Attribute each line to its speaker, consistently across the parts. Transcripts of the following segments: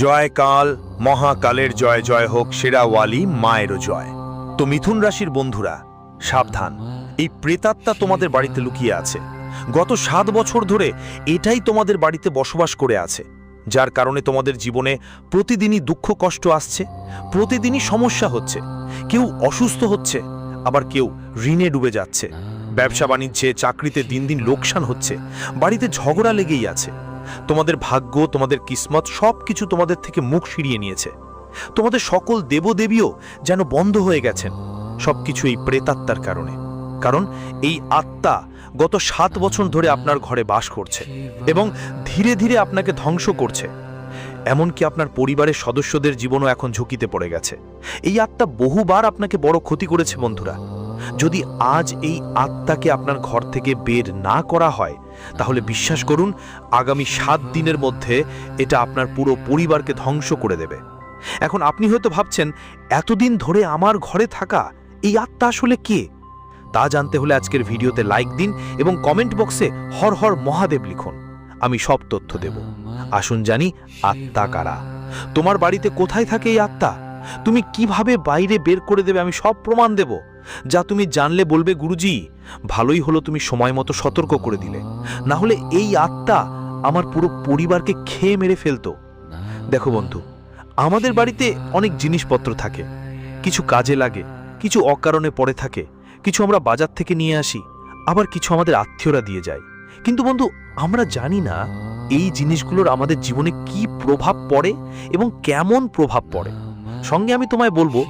Speaker 1: জয় কাল, মহাকালের জয় জয় হোক, শেরাওয়ালি মায়েরও জয়। তো মিথুন রাশির বন্ধুরা সাবধান, এই প্রেতাত্মা তোমাদের বাড়িতে লুকিয়ে আছে। গত 7 বছর ধরে এটাই তোমাদের বাড়িতে বসবাস করে আছে, যার কারণে তোমাদের জীবনে প্রতিদিনই দুঃখ কষ্ট আসছে, প্রতিদিনই সমস্যা হচ্ছে। কেউ অসুস্থ হচ্ছে, আবার কেউ ঋণে ডুবে যাচ্ছে। ব্যবসা বাণিজ্যে চাকরিতে দিন দিন লোকসান হচ্ছে, বাড়িতে ঝগড়া লেগেই আছে। তোমাদের ভাগ্য, তোমাদের কিসমত সবকিছু তোমাদের থেকে মুখ ফিরিয়ে নিয়েছে। তোমাদের সকল দেবদেবীও যেন বন্ধ হয়ে গেছেন। সবকিছু এই প্রেতাত্মার কারণে। কারণ এই আত্মা গত 7 বছর ধরে আপনার ঘরে বাস করছে এবং ধীরে ধীরে আপনাকে ধ্বংস করছে। এমনকি আপনার পরিবারের সদস্যদের জীবনও এখন ঝুঁকিতে পড়ে গেছে। এই আত্মা বহুবার আপনাকে বড় ক্ষতি করেছে বন্ধুরা। যদি আজ এই আত্মাকে আপনার ঘর থেকে বের না করা হয়, তাহলে বিশ্বাস করুন, আগামী 7 দিনের মধ্যে এটা আপনার পুরো পরিবারকে ধ্বংস করে দেবে। এখন আপনি হয়তো ভাবছেন, এতদিন ধরে আমার ঘরে থাকা এই আত্মা আসলে কে? তা জানতে হলে আজকের ভিডিওতে লাইক দিন এবং কমেন্ট বক্সে হর হর মহাদেব লিখুন। আমি সব তথ্য দেব। আসুন জানি আত্মা কারা, তোমার বাড়িতে কোথায় থাকে এই আত্মা, তুমি কিভাবে বাইরে বের করে দেবে আমি সব প্রমাণ দেব। যা তুমি জানলে বলবে, গুরুজি ভালোই হলো তুমি সময় মতো সতর্ক করে দিলে, না হলে এই আত্মা আমার পুরো পরিবারকে খেয়ে মেরে ফেলতো। দেখো বন্ধু, আমাদের বাড়িতে অনেক জিনিসপত্র থাকে, কিছু কাজে লাগে, কিছু অকারণে পড়ে থাকে, কিছু আমরা বাজার থেকে নিয়ে আসি, আবার কিছু আমাদের আত্মীয়রা দিয়ে যায়। কিন্তু বন্ধু, আমরা জানি না এই জিনিসগুলোর আমাদের জীবনে কি প্রভাব পড়ে এবং কেমন প্রভাব পড়ে। সঙ্গে আমি তোমায় বলবো,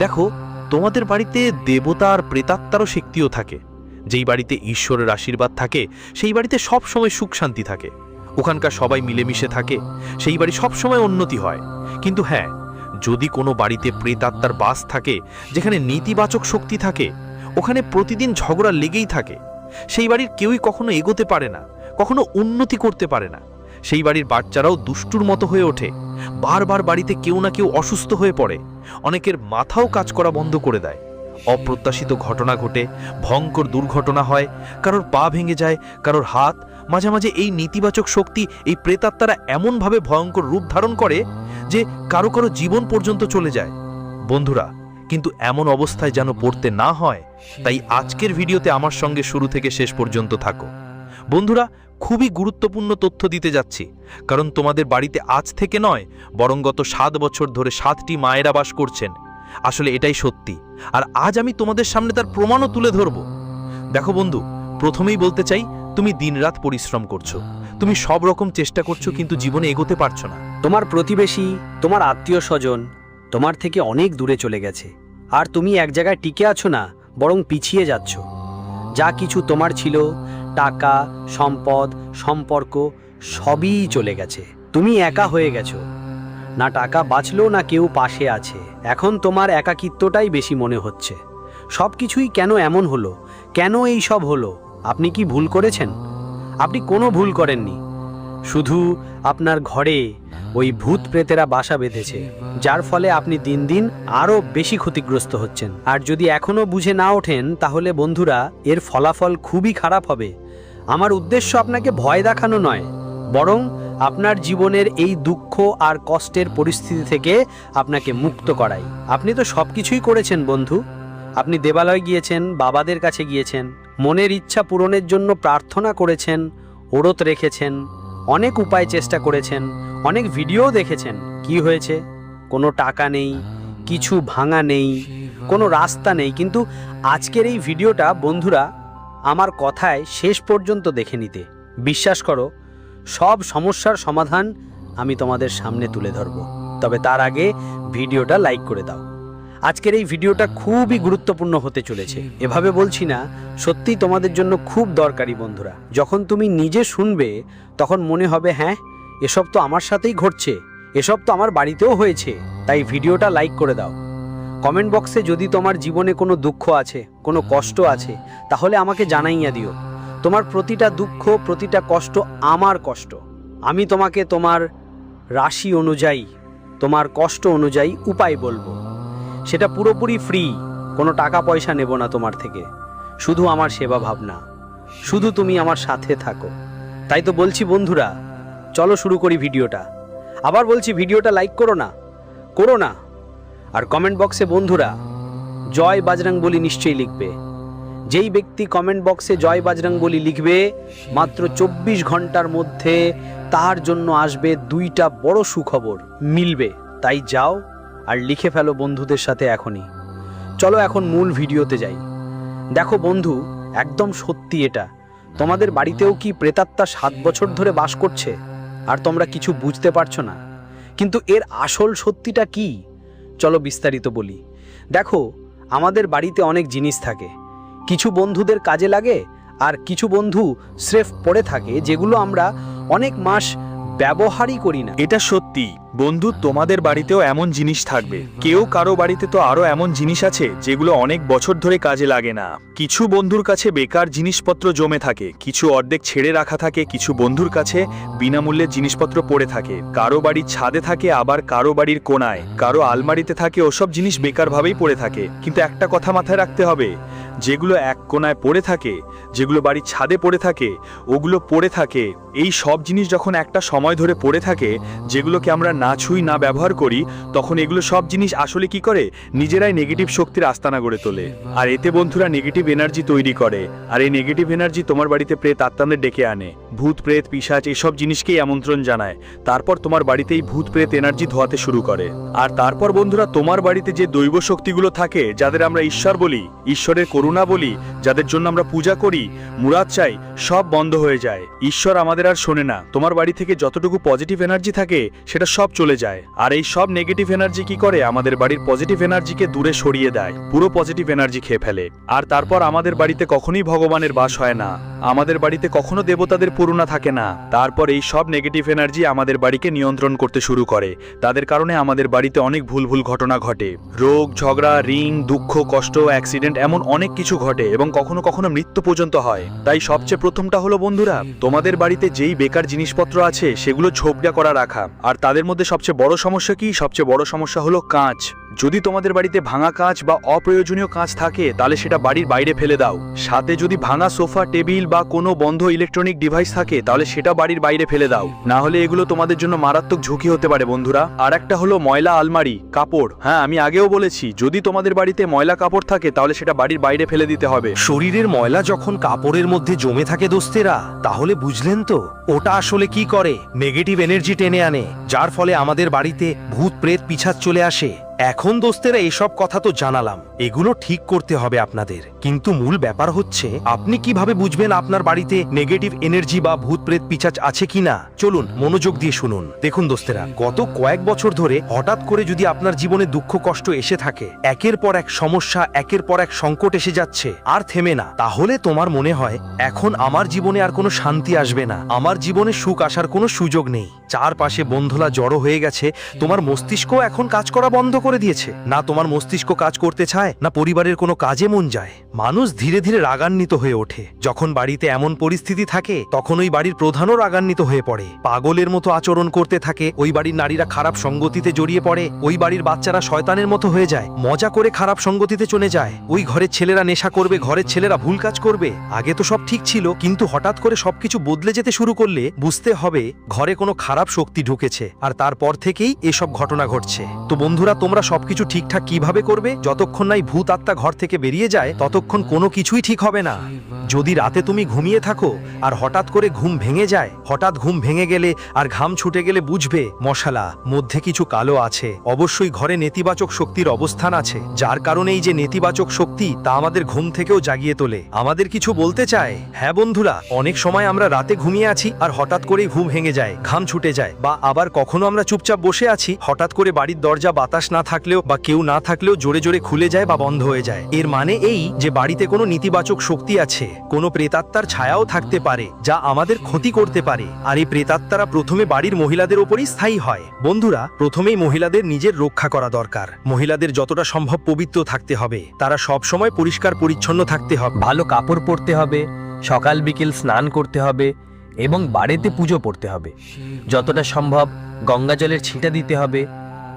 Speaker 1: দেখো তোমাদের বাড়িতে দেবতা আর প্রেতাত্মারও শক্তিও থাকে। যেই বাড়িতে ঈশ্বরের আশীর্বাদ থাকে, সেই বাড়িতে সব সময় সুখ শান্তি থাকে। ওখানকার সবাই মিলেমিশে থাকে, সেই বাড়ি সব সময় উন্নতি হয়। কিন্তু হ্যাঁ, যদি কোনো বাড়িতে প্রেতাত্মার বাস থাকে, যেখানে নেতিবাচক শক্তি থাকে, ওখানে প্রতিদিন ঝগড়া লেগেই থাকে। সেই বাড়ির কেউই কখনো এগোতে পারে না, কখনো উন্নতি করতে পারে না। সেই বাড়ির বাচ্চারাও দুষ্টুর মতো হয়ে ওঠে। বারবার বাড়িতে কেউ না কেউ অসুস্থ হয়ে পড়ে, অনেকের মাথাও কাজ করা বন্ধ করে দেয়। অপ্রত্যাশিত ঘটনা ঘটে, ভয়ঙ্কর দুর্ঘটনা হয়, কারোর পা ভেঙে যায়, কারোর হাত। মাঝে মাঝে এই নেতিবাচক শক্তি, এই প্রেতাত্মারা এমনভাবে ভয়ঙ্কর রূপ ধারণ করে যে কারো কারো জীবন পর্যন্ত চলে যায়। বন্ধুরা, কিন্তু এমন অবস্থায় যেন পড়তে না হয়, তাই আজকের ভিডিওতে আমার সঙ্গে শুরু থেকে শেষ পর্যন্ত থাকো। বন্ধুরা, খুবই গুরুত্বপূর্ণ তথ্য দিতে যাচ্ছি, কারণ তোমাদের বাড়িতে আজ থেকে নয়, বরং গত 7 বছর ধরে 7টি মায়েরা বাস করছেন। আসলে এটাই সত্যি, আর আজ আমি তোমাদের সামনে তার প্রমাণও তুলে ধরব। দেখো বন্ধু, প্রথমেই বলতে চাই, তুমি দিনরাত পরিশ্রম করছো, তুমি সব রকম চেষ্টা করছো, কিন্তু জীবনে এগোতে পারছো না।
Speaker 2: তোমার প্রতিবেশী, তোমার আত্মীয় স্বজন তোমার থেকে অনেক দূরে চলে গেছে, আর তুমি এক জায়গায় টিকে আছো না, বরং পিছিয়ে যাচ্ছ। যা কিছু তোমার ছিল, টাকা, সম্পদ, সম্পর্ক, সবই চলে গেছে। তুমি একা হয়ে গেছো, না টাকা বাঁচলো, না কেউ পাশে আছে। এখন তোমার একাকিত্বটাই বেশি মনে হচ্ছে। সব কিছুই কেন এমন হলো, কেন এই সব হলো? আপনি কি ভুল করেছেন? আপনি কোনো ভুল করেননি, শুধু আপনার ঘরে ওই ভূত প্রেতেরা বাসা বেঁধেছে, যার ফলে আপনি দিন দিন আরও বেশি ক্ষতিগ্রস্ত হচ্ছেন। আর যদি এখনও বুঝে না ওঠেন, তাহলে বন্ধুরা, এর ফলাফল খুবই খারাপ হবে। আমার উদ্দেশ্য আপনাকে ভয় দেখানো নয়, বরং আপনার জীবনের এই দুঃখ আর কষ্টের পরিস্থিতি থেকে আপনাকে মুক্ত করাই। আপনি তো সব কিছুই করেছেন বন্ধু। আপনি দেবালয় গিয়েছেন, বাবাদের কাছে গিয়েছেন, মনের ইচ্ছা পূরণের জন্য প্রার্থনা করেছেন, ওরত রেখেছেন, অনেক উপায় চেষ্টা করেছেন, অনেক ভিডিও দেখেছেন। কি হয়েছে? কোনো টাকা নেই, কিছু ভাঙা নেই, কোনো রাস্তা নেই। কিন্তু আজকের এই ভিডিওটা বন্ধুরা, আমার কথায় শেষ পর্যন্ত দেখে নিতে। বিশ্বাস করো, সব সমস্যার সমাধান আমি তোমাদের সামনে তুলে ধরব। তবে তার আগে ভিডিওটা লাইক করে দাও। আজকের এই ভিডিওটা খুবই গুরুত্বপূর্ণ হতে চলেছে। এভাবে বলছি না, সত্যিই তোমাদের জন্য খুব দরকারি বন্ধুরা। যখন তুমি নিজে শুনবে, তখন মনে হবে, হ্যাঁ, এসব তো আমার সাথেই ঘটছে, এসব তো আমার বাড়িতেও হয়েছে। তাই ভিডিওটা লাইক করে দাও। কমেন্ট বক্সে যদি তোমার জীবনে কোনো দুঃখ আছে, কোনো কষ্ট আছে, তাহলে আমাকে জানাইয়া দিও। তোমার প্রতিটা দুঃখ, প্রতিটা কষ্ট আমার কষ্ট। আমি তোমাকে তোমার রাশি অনুযায়ী, তোমার কষ্ট অনুযায়ী উপায় বলবো। সেটা পুরোপুরি ফ্রি, কোনো টাকা পয়সা নেব না তোমার থেকে। শুধু আমার সেবা ভাবনা, শুধু তুমি আমার সাথে থাকো। তাই তো বলছি বন্ধুরা, চলো শুরু করি ভিডিওটা। আবার বলছি, ভিডিওটা লাইক করো না। আর কমেন্ট বক্সে বন্ধুরা জয় বজরং বলি নিশ্চয়ই লিখবে। যেই ব্যক্তি কমেন্ট বক্সে জয় বজরং বলি লিখবে, মাত্র 24 ঘন্টার মধ্যে তার জন্য আসবে 2টা বড় সুখবর মিলবে। তাই যাও আর লিখে ফেলো বন্ধুদের সাথে এখনই। চলো এখন মূল ভিডিওতে যাই। দেখো বন্ধু, একদম সত্যি এটা। তোমাদের বাড়িতেও কি প্রেতাত্মা 7 বছর ধরে বাস করছে আর তোমরা কিছু বুঝতে পারছো না? কিন্তু এর আসল সত্যিটা কি? চলো বিস্তারিত বলি। দেখো, আমাদের বাড়িতে অনেক জিনিস থাকে, কিছু বন্ধুদের কাজে লাগে আর কিছু বন্ধু স্রেফ পড়ে থাকে, যেগুলো আমরা অনেক মাস ব্যবহারই করি না।
Speaker 1: এটা সত্যি বন্ধু, তোমাদের বাড়িতেও এমন জিনিস থাকবে। কেউ কারো বাড়িতে তো আরো এমন জিনিস আছে যেগুলো অনেক বছর ধরে কাজে লাগে না। কিছু বন্ধুর কাছে বেকার জিনিসপত্র জমে থাকে, কিছু অর্ধেক ছেড়ে রাখা থাকে, কিছু বন্ধুর কাছে বিনামূল্যে জিনিসপত্র পড়ে থাকে। কারো বাড়ির ছাদে থাকে, আবার কারো বাড়ির কোণায়, কারো আলমারিতে থাকে। ওসব জিনিস বেকারভাবেই পড়ে থাকে। কিন্তু একটা কথা মাথায় রাখতে হবে, যেগুলো এক কোণায় পড়ে থাকে, যেগুলো বাড়ির ছাদে পড়ে থাকে, ওগুলো পড়ে থাকে। এই সব জিনিস যখন একটা সময় ধরে পড়ে থাকে, যেগুলোকে আমরা না ছুঁই না ব্যবহার করি, তখন এগুলো সব জিনিস আসলে কি করে, নিজেরাই নেগেটিভ শক্তির আস্তানা গড়ে তোলে। আর এতে বন্ধুরা নেগেটিভ এনার্জি তৈরি করে। আর এই নেগেটিভ এনার্জি তোমার বাড়িতে প্রেত আত্মাদের ডেকে আনে। ভূত প্রেত পিশাচ এসব জিনিসকেই আমন্ত্রণ জানায়। তারপর তোমার বাড়িতেই ভূত প্রেত এনার্জি ধোয়াতে শুরু করে। আর তারপর বন্ধুরা তোমার বাড়িতে যে দৈব শক্তিগুলো থাকে, যাদের আমরা ঈশ্বর বলি, ঈশ্বরের করুণা বলি, যাদের জন্য আমরা পূজা করি, মুরাদ চাই, সব বন্ধ হয়ে যায়। ঈশ্বর আমাদের আর শোনে না। তোমার বাড়ি থেকে যতটুকু পজিটিভ এনার্জি থাকে সেটা সব চলে যায়। আর এই সব নেগেটিভ এনার্জি কি করে, আমাদের বাড়ির পজিটিভ এনার্জিকে দূরে সরিয়ে দেয়, পুরো পজিটিভ এনার্জি খেয়ে ফেলে। আর তারপর আমাদের বাড়িতে কখনোই ভগবানের বাস হয় না, আমাদের বাড়িতে কখনো দেবতাদের করুণা থাকে না। তারপর এই সব নেগেটিভ এনার্জি আমাদের বাড়িকে নিয়ন্ত্রণ করতে শুরু করে। তাদের কারণে আমাদের বাড়িতে অনেক ভুল ঘটনা ঘটে। রোগ, ঝগড়া, ঋণ, দুঃখ, কষ্ট, অ্যাক্সিডেন্ট, এমন অনেক কিছু ঘটে এবং কখনো কখনো মৃত্যু পর্যন্ত হয়। তাই সবচেয়ে প্রথমটা হলো বন্ধুরা, তোমাদের বাড়িতে যেই বেকার জিনিসপত্র আছে সেগুলো ঝোপড়া করা রাখা। আর তাদের মধ্যে সবচেয়ে বড় সমস্যা কি? সবচেয়ে বড় সমস্যা হলো কাঁচ। যদি তোমাদের বাড়িতে ভাঙা কাঁচ বা অপ্রয়োজনীয় কাঁচ থাকে, তাহলে সেটা বাড়ির বাইরে ফেলে দাও। সাথে যদি ভাঙা সোফা, টেবিল বা কোনো বন্ধ ইলেকট্রনিক ডিভাইস থাকে, তাহলে সেটা বাড়ির বাইরে ফেলে দাও। না হলে এগুলো তোমাদের জন্য মারাত্মক ঝুঁকি হতে পারে বন্ধুরা। আর একটা হলো ময়লা আলমারি, কাপড়। হ্যাঁ, আমি আগেও বলেছি, যদি তোমাদের বাড়িতে ময়লা কাপড় থাকে, তাহলে সেটা বাড়ির বাইরে ফেলে দিতে হবে।
Speaker 3: শরীরের ময়লা যখন কাপড়ের মধ্যে জমে থাকে দোস্তেরা, তাহলে বুঝলেন তো ওটা আসলে কি করে? নেগেটিভ এনার্জি টেনে আনে, যার ফলে আমাদের বাড়িতে ভূত প্রেত পিছাচ চলে আসে। এখন দোস্তেরা এসব কথা তো জানালাম, এগুলো ঠিক করতে হবে আপনাদের। কিন্তু মূল ব্যাপার হচ্ছে, আপনি কিভাবে বুঝবেন আপনার বাড়িতে নেগেটিভ এনার্জি বা ভূত প্রেত পিছাচ আছে কিনা? চলুন মনোযোগ দিয়ে শুনুন। দেখুন দোস্তেরা, গত কয়েক বছর ধরে হঠাৎ করে যদি আপনার জীবনে দুঃখ কষ্ট এসে থাকে, একের পর এক সমস্যা, একের পর এক সংকট এসে যাচ্ছে আর থেমে না, তাহলে তোমার মনে হয় এখন আমার জীবনে আর কোনো শান্তি আসবে না, আমার জীবনে সুখ আসার কোনো সুযোগ নেই। চারপাশে বন্ধুলা জড়ো হয়ে গেছে, তোমার মস্তিষ্ক এখন কাজ করা বন্ধ করে দিয়েছে। না তোমার মস্তিষ্ক কাজ করতে চায়, না পরিবারের কোনো কাজে মন যায়। মানুষ ধীরে ধীরে রাগান্বিত হয়ে ওঠে। যখন বাড়িতে এমন পরিস্থিতি থাকে, তখন ওই বাড়ির প্রধানও রাগান্বিত হয়ে পড়ে, পাগলের মতো আচরণ করতে থাকে। ওই বাড়ির নারীরা খারাপ সঙ্গতিতে জড়িয়ে পড়ে, ওই বাড়ির বাচ্চারা শয়তানের মতো হয়ে যায়, মজা করে খারাপ সঙ্গতিতে চলে যায়। ওই ঘরের ছেলেরা নেশা করবে, ঘরের ছেলেরা ভুল কাজ করবে। আগে তো সব ঠিক ছিল, কিন্তু হঠাৎ করে সবকিছু বদলে যেতে শুরু করলে বুঝতে হবে ঘরে কোনো খারাপ শক্তি ঢুকেছে। আর তারপর থেকেই এসব ঘটনা ঘটছে। তো বন্ধুরা, তোমরা সবকিছু ঠিকঠাক কিভাবে করবে? যতক্ষণ নাই ভূত আত্মা ঘর থেকে বেরিয়ে যায়, ততক্ষণ কোনো কিছুই ঠিক হবে না। যদি রাতে তুমি ঘুমিয়ে থাকো আর হঠাৎ করে ঘুম ভেঙে যায়, হঠাৎ ঘুম ভেঙে গেলে আর ঘাম ছুটে গেলে বুঝবে মশালা মধ্যে কিছু কালো আছে। অবশ্যই ঘরে নেতিবাচক শক্তির অবস্থান আছে, যার কারণে এই যে নেতিবাচক শক্তি তা আমাদের ঘুম থেকেও জাগিয়ে তোলে, আমাদের কিছু বলতে চায়। হ্যাঁ বন্ধুরা, অনেক সময় আমরা রাতে ঘুমিয়ে আছি আর হঠাৎ করেই ঘুম ভেঙে যায়, ঘাম ছুটে যায়। বা আবার কখনো আমরা চুপচাপ বসে আছি, হঠাৎ করে বাড়ির দরজা বাতাস না থাকলেও বা কেউ না থাকলেও জোরে জোরে খুলে যায় বা বন্ধ হয়ে যায়। এর মানে এই যে বাড়িতে কোনো নেতিবাচক শক্তি আছে, কোনো প্রেতাত্মার ছায়াও থাকতে পারে যা আমাদের ক্ষতি করতে পারে। আর এই প্রেতাত্মারা প্রথমে বাড়ির মহিলাদের উপরই স্থায়ী হয়। বন্ধুরা, প্রথমেই মহিলাদের নিজের রক্ষা করা দরকার। মহিলাদের যতটা সম্ভব পবিত্র থাকতে হবে, তারা সব সময় পরিষ্কার পরিচ্ছন্ন থাকতে হবে,
Speaker 4: ভালো কাপড় পরতে হবে, সকাল বিকেল স্নান করতে হবে এবং বাড়িতে পুজো পড়তে হবে। যতটা সম্ভব গঙ্গা জলের ছিটা দিতে হবে,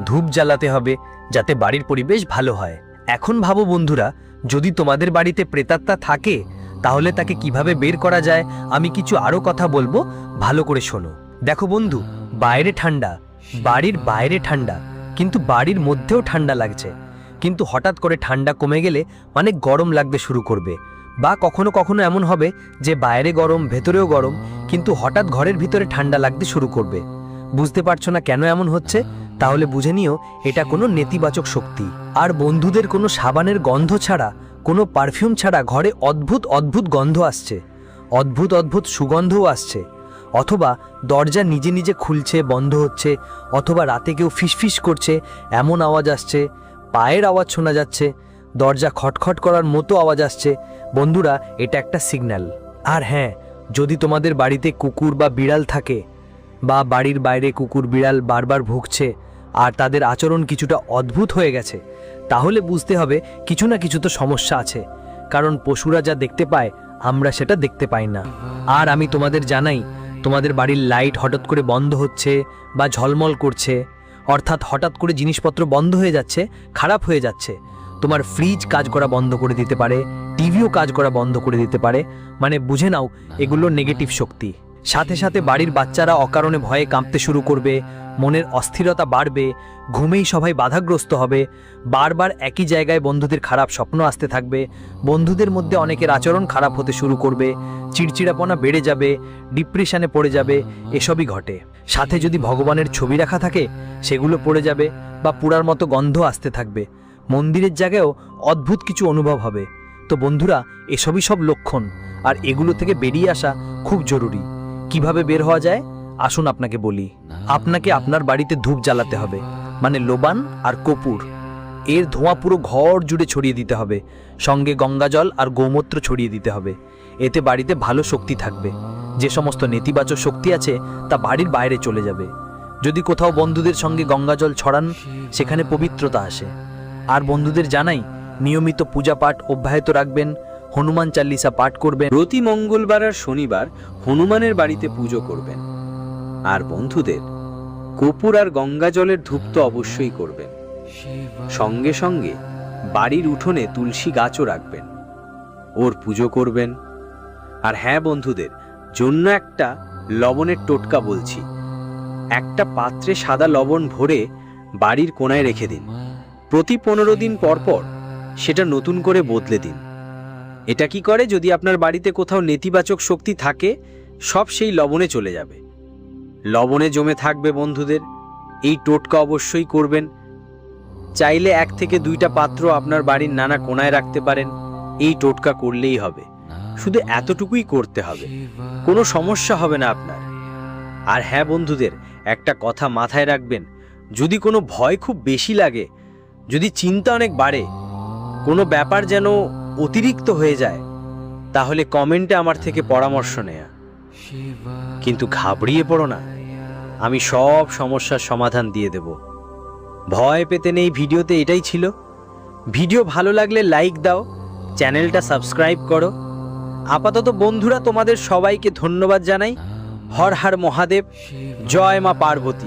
Speaker 4: ধূপ জ্বালাতে হবে, যাতে বাড়ির পরিবেশ ভালো হয়। এখন ভাবো বন্ধুরা, যদি তোমাদের বাড়িতে প্রেতাত্মা থাকে, তাহলে তাকে কিভাবে বের করা যায় আমি কিছু আরও কথা বলবো, ভালো করে শোনো। দেখো বন্ধু, বাইরে ঠান্ডা, বাড়ির বাইরে ঠান্ডা কিন্তু বাড়ির মধ্যেও ঠান্ডা লাগছে, কিন্তু হঠাৎ করে ঠান্ডা কমে গেলে মানে গরম লাগতে শুরু করবে। বা কখনো কখনো এমন হবে যে বাইরে গরম ভেতরেও গরম, কিন্তু হঠাৎ ঘরের ভিতরে ঠান্ডা লাগতে শুরু করবে। বুঝতে পারছো না কেন এমন হচ্ছে? তাহলে বুঝে নিও এটা কোনো নেতিবাচক শক্তি। আর বন্ধুদের কোনো সাবানের গন্ধ ছাড়া, কোনো পারফিউম ছাড়া ঘরে অদ্ভুত অদ্ভুত গন্ধ আসছে, অদ্ভুত অদ্ভুত সুগন্ধও আসছে। অথবা দরজা নিজে নিজে খুলছে বন্ধ হচ্ছে, অথবা রাতে কেউ ফিসফিস করছে এমন আওয়াজ আসছে, পায়ের আওয়াজ শোনা যাচ্ছে, দরজা খটখট করার মতো আওয়াজ আসছে। বন্ধুরা, এটা একটা সিগন্যাল। আর হ্যাঁ, যদি তোমাদের বাড়িতে কুকুর বা বিড়াল থাকে, বা বাড়ির বাইরে কুকুর বিড়াল বারবার ভুগছে আর তাদের আচরণ কিছুটা অদ্ভুত হয়ে গেছে, তাহলে বুঝতে হবে কিছু না কিছু তো সমস্যা আছে। কারণ পশুরা যা দেখতে পায় আমরা সেটা দেখতে পাই না। আর আমি তোমাদের জানাই, তোমাদের বাড়ির লাইট হঠাৎ করে বন্ধ হচ্ছে বা ঝলমল করছে, অর্থাৎ হঠাৎ করে জিনিসপত্র বন্ধ হয়ে যাচ্ছে, খারাপ হয়ে যাচ্ছে। তোমার ফ্রিজ কাজ করা বন্ধ করে দিতে পারে, টিভিও কাজ করা বন্ধ করে দিতে পারে, মানে বুঝে নাও এগুলো নেগেটিভ শক্তি। সাথে সাথে বাড়ির বাচ্চারা অকারণে ভয়ে কাঁপতে শুরু করবে, মনের অস্থিরতা বাড়বে, ঘুমেই সবাই বাধাগ্রস্ত হবে, বারবার একই জায়গায় বন্ধুদের খারাপ স্বপ্ন আসতে থাকবে, বন্ধুদের মধ্যে অনেকের আচরণ খারাপ হতে শুরু করবে, চিড়চিড়াপনা বেড়ে যাবে, ডিপ্রেশনে পড়ে যাবে, এসবই ঘটে। সাথে যদি ভগবানের ছবি রাখা থাকে সেগুলো পড়ে যাবে বা পুরার মতো গন্ধ আসতে থাকবে। মন্দিরের জায়গায়ও অদ্ভুত কিছু অনুভব হবে। তো বন্ধুরা, এসবই সব লক্ষণ, আর এগুলো থেকে বেরিয়ে আসা খুব জরুরি। কিভাবে বের হওয়া যায় আসুন আপনাকে বলি। আপনাকে আপনার বাড়িতে ধূপ জ্বালাতে হবে, মানে লোবান আর কর্পূর। এর ধোঁয়া পুরো ঘর জুড়ে ছড়িয়ে দিতে হবে, সঙ্গে গঙ্গাজল আর গোমূত্র ছড়িয়ে দিতে হবে। এতে বাড়িতে ভালো শক্তি থাকবে, যে সমস্ত নেতিবাচক শক্তি আছে তা বাড়ির বাইরে চলে যাবে। যদি কোথাও বন্ধুদের সঙ্গে গঙ্গাজল ছড়ান, সেখানে পবিত্রতা আসে। আর বন্ধুদের জানাই, নিয়মিত পূজা পাঠ অব্যাহত রাখবেন, হনুমান চাল্লিশা পাঠ করবেন।
Speaker 2: প্রতি মঙ্গলবার আর শনিবার হনুমানের বাড়িতে পুজো করবেন। আর বন্ধুদের কর্পূর আর গঙ্গা জলের ধূপ তো অবশ্যই করবেন। সঙ্গে সঙ্গে বাড়ির উঠোনে তুলসী গাছও রাখবেন, ওর পুজো করবেন। আর হ্যাঁ বন্ধুদের জন্য একটা লবণের টোটকা বলছি। একটা পাত্রে সাদা লবণ ভরে বাড়ির কোণায় রেখে দিন। প্রতি 15 দিন পর পর সেটা নতুন করে বদলে দিন। এটা কি করে, যদি আপনার বাড়িতে কোথাও নেতিবাচক শক্তি থাকে সব সেই লবণে চলে যাবে, লবণে জমে থাকবে। বন্ধুদের এই টোটকা অবশ্যই করবেন। চাইলে 1 থেকে 2টা পাত্র আপনার বাড়ির নানা কোণায় রাখতে পারেন। এই টোটকা করলেই হবে, শুধু এতটুকুই করতে হবে, কোনো সমস্যা হবে না আপনার। আর হ্যাঁ বন্ধুদের, একটা কথা মাথায় রাখবেন, যদি কোনো ভয় খুব বেশি লাগে, যদি চিন্তা অনেক বাড়ে, কোনো ব্যাপার যেন অতিরিক্ত হয়ে যায়, তাহলে কমেন্টে আমার থেকে পরামর্শ নেয়া। কিন্তু ঘাবড়িয়ে পড়ো না, আমি সব সমস্যার সমাধান দিয়ে দেব। ভয় পেতে নেই। ভিডিওতে এটাই ছিল। ভিডিও ভালো লাগলে লাইক দাও, চ্যানেলটা সাবস্ক্রাইব করো। আপাতত বন্ধুরা, তোমাদের সবাইকে ধন্যবাদ জানাই। হর হর মহাদেব, জয় মা পার্বতী।